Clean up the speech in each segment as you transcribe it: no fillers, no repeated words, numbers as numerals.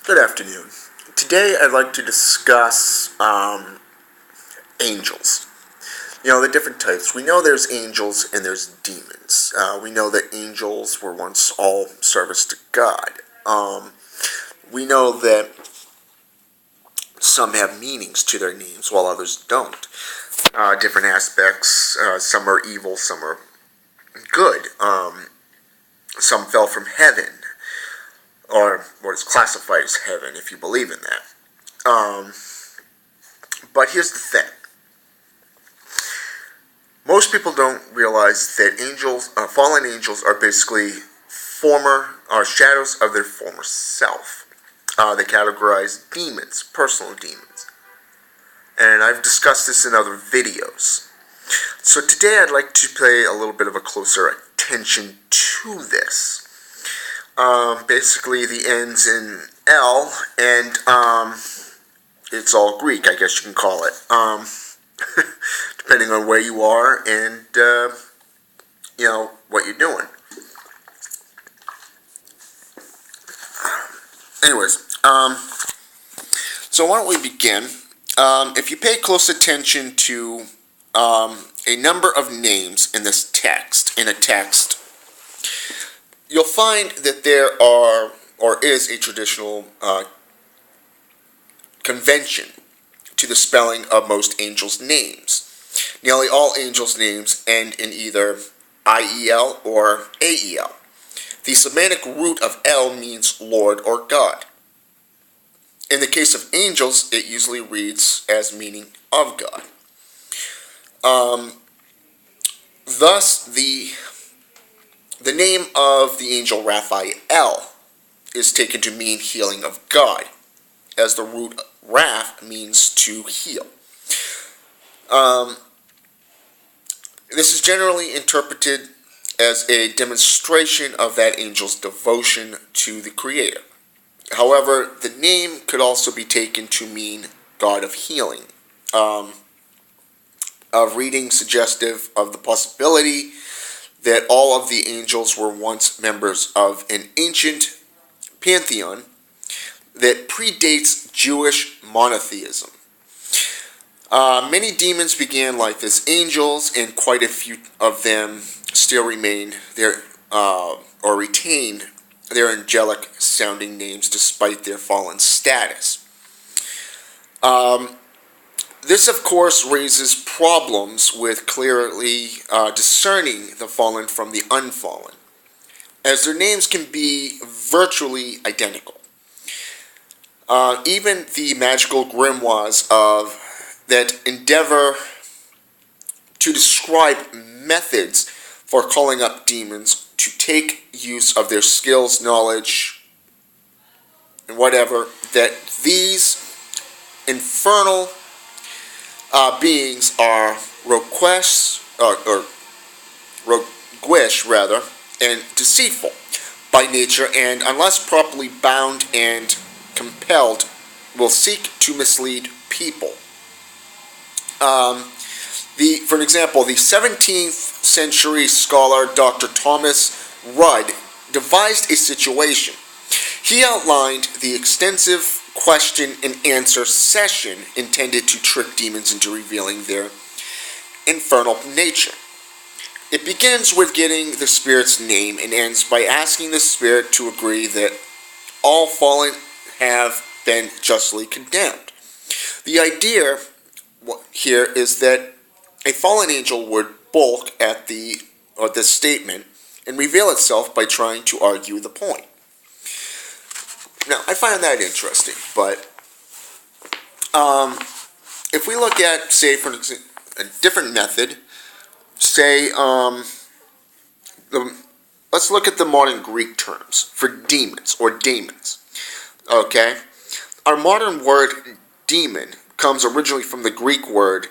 Good afternoon. Today I'd like to discuss angels. The different types. We know there's angels and there's demons. We know that angels were once all service to God. We know that some have meanings to their names while others don't. Different aspects. Some are evil, some are good. Some fell from heaven, or what is classified as heaven, if you believe in that. But here's the thing. Most people don't realize that fallen angels, are basically shadows of their former self. They categorize demons, personal demons. And I've discussed this in other videos. So today I'd like to pay a little bit of a closer attention to this. Basically, the end's in L, and it's all Greek, I guess you can call it. Depending on where you are and what you're doing. Anyways, so why don't we begin? If you pay close attention to a number of names in this text, you'll find that there is a traditional convention to the spelling of most angels' names. Nearly all angels' names end in either IEL or AEL. The Semitic root of L means Lord or God. In the case of angels, it usually reads as meaning of God. Thus, the name of the angel Raphael is taken to mean healing of God, as the root Raph means to heal. This is generally interpreted as a demonstration of that angel's devotion to the Creator. However, the name could also be taken to mean God of healing, of reading suggestive of the possibility that all of the angels were once members of an ancient pantheon that predates Jewish monotheism. Many demons began life as angels, and quite a few of them still remain or retain their angelic sounding names despite their fallen status. This, of course, raises problems with clearly discerning the fallen from the unfallen, as their names can be virtually identical. Even the magical grimoires that endeavor to describe methods for calling up demons to take use of their skills, knowledge, and whatever, that these infernal beings are roguish, and deceitful by nature, and unless properly bound and compelled, will seek to mislead people. For example, the 17th century scholar Dr. Thomas Rudd devised a situation. He outlined the extensive question and answer session intended to trick demons into revealing their infernal nature. It begins with getting the spirit's name and ends by asking the spirit to agree that all fallen have been justly condemned. The idea here is that a fallen angel would balk at this statement and reveal itself by trying to argue the point. Now, I find that interesting, but if we look at, say, for example, a different method, say, let's look at the modern Greek terms for demons or daemons. Okay? Our modern word demon comes originally from the Greek word,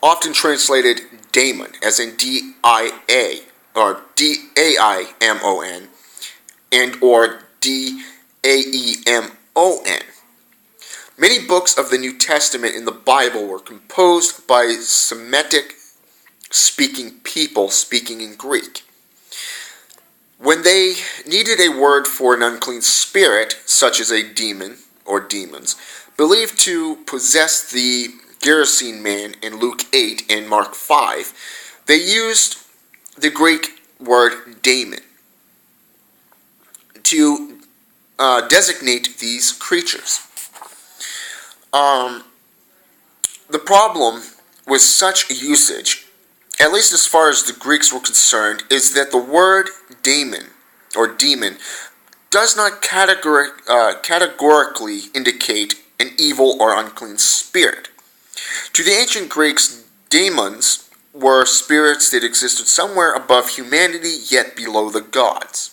often translated daimon, as in D-I-A, or D-A-I-M-O-N, and or D-A-E-M-O-N. Many books of the New Testament in the Bible were composed by Semitic-speaking people speaking in Greek. When they needed a word for an unclean spirit, such as a demon, or demons, believed to possess the Gerasene man in Luke 8 and Mark 5, they used the Greek word daemon to designate these creatures. The problem with such usage, at least as far as the Greeks were concerned, is that the word daemon or demon does not categorically indicate an evil or unclean spirit. To the ancient Greeks, daimons were spirits that existed somewhere above humanity yet below the gods.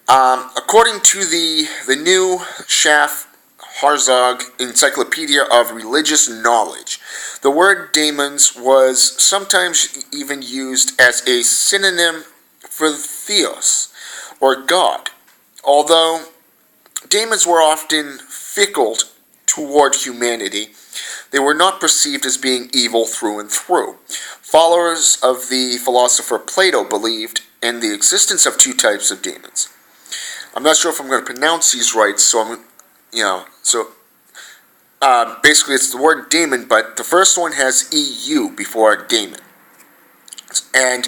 According to the new Schaff Herzog Encyclopedia of Religious Knowledge, the word daemons was sometimes even used as a synonym for theos, or God, although daemons were often fickle toward humanity. They were not perceived as being evil through and through. Followers of the philosopher Plato believed in the existence of two types of demons. I'm not sure if I'm going to pronounce these right, basically it's the word demon, but the first one has EU before daemon. And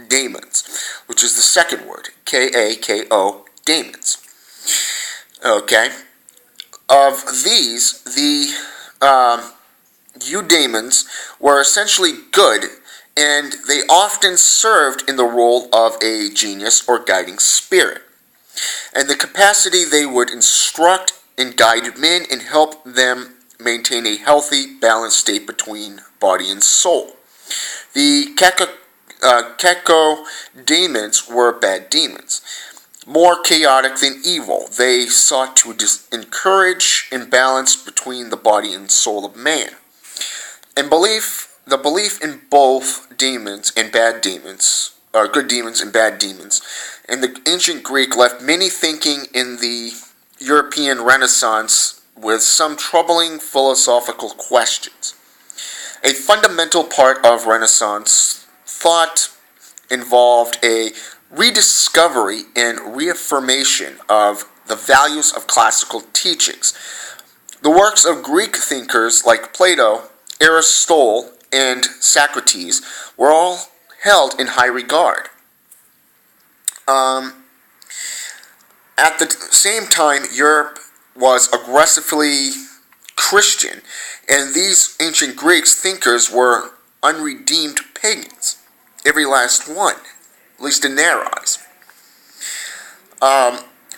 Daimons, which is the second word, Kako Daimons. Okay. Of these, the eudaimons were essentially good, and they often served in the role of a genius or guiding spirit. And the capacity they would instruct and guide men and help them maintain a healthy, balanced state between body and soul. The Kako demons were bad demons, more chaotic than evil. They sought to encourage imbalance between the body and soul of man. And the belief in both demons and bad demons, or good demons and bad demons, in the ancient Greek left many thinking in the European Renaissance with some troubling philosophical questions. A fundamental part of Renaissance thought involved a rediscovery and reaffirmation of the values of classical teachings. The works of Greek thinkers like Plato, Aristotle, and Socrates were all held in high regard. At the same time, Europe was aggressively Christian, and these ancient Greeks thinkers were unredeemed pagans, every last one, at least in their eyes.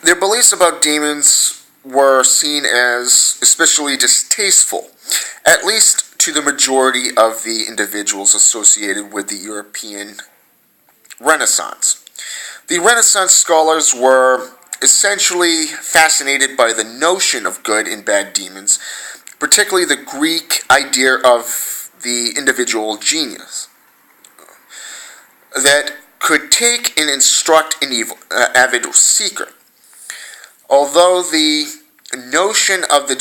Their beliefs about demons were seen as especially distasteful, at least to the majority of the individuals associated with the European Renaissance. The Renaissance scholars were essentially fascinated by the notion of good and bad demons, particularly the Greek idea of the individual genius that could take and instruct an avid seeker. Although the notion of the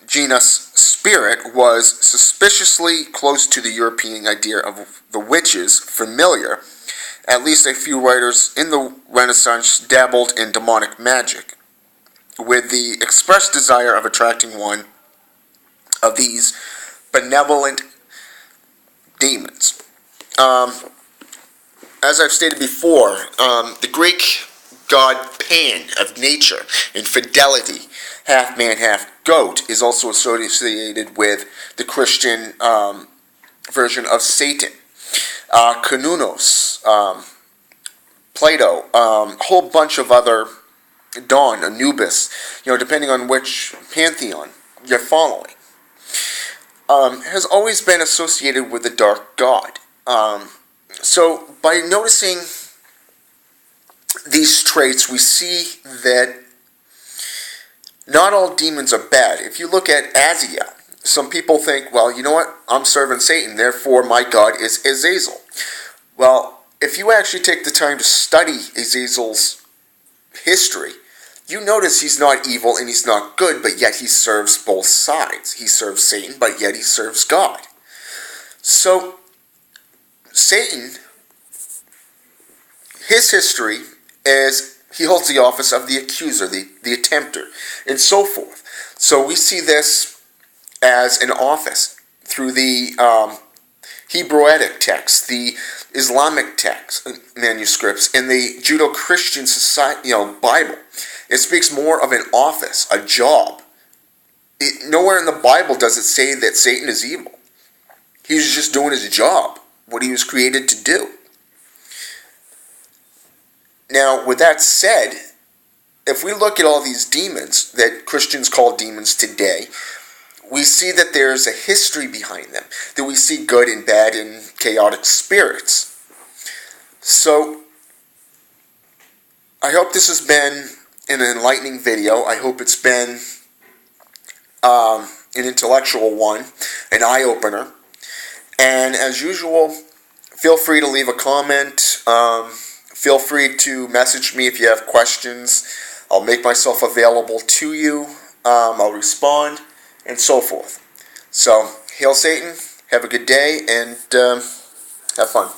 genus spirit was suspiciously close to the European idea of the witches familiar, at least a few writers in the Renaissance dabbled in demonic magic, with the express desire of attracting one of these benevolent demons. As I've stated before, the Greek god Pan of nature and fidelity, half man, half goat, is also associated with the Christian version of Satan. Kanunos, Plato, a whole bunch of other, Dawn, Anubis, depending on which pantheon you're following, has always been associated with the dark god. So by noticing these traits, we see that not all demons are bad. If you look at Azazel, some people think, well, you know what? I'm serving Satan, therefore my god is Azazel. Well, if you actually take the time to study Azazel's history, you notice he's not evil and he's not good, but yet he serves both sides. He serves Satan, but yet he serves God. So, Satan, his history is he holds the office of the accuser, the attempter, and so forth. So we see this as an office through the Hebraic texts, the Islamic texts, manuscripts, and the Judeo-Christian society, Bible. It speaks more of an office, a job. Nowhere in the Bible does it say that Satan is evil. He's just doing his job, what he was created to do. Now, with that said, if we look at all these demons that Christians call demons today, we see that there's a history behind them, that we see good and bad and chaotic spirits. So, I hope this has been an enlightening video. I hope it's been an intellectual one, an eye-opener. And as usual, feel free to leave a comment. Feel free to message me if you have questions. I'll make myself available to you. I'll respond, and so forth. So, hail Satan, have a good day, and have fun.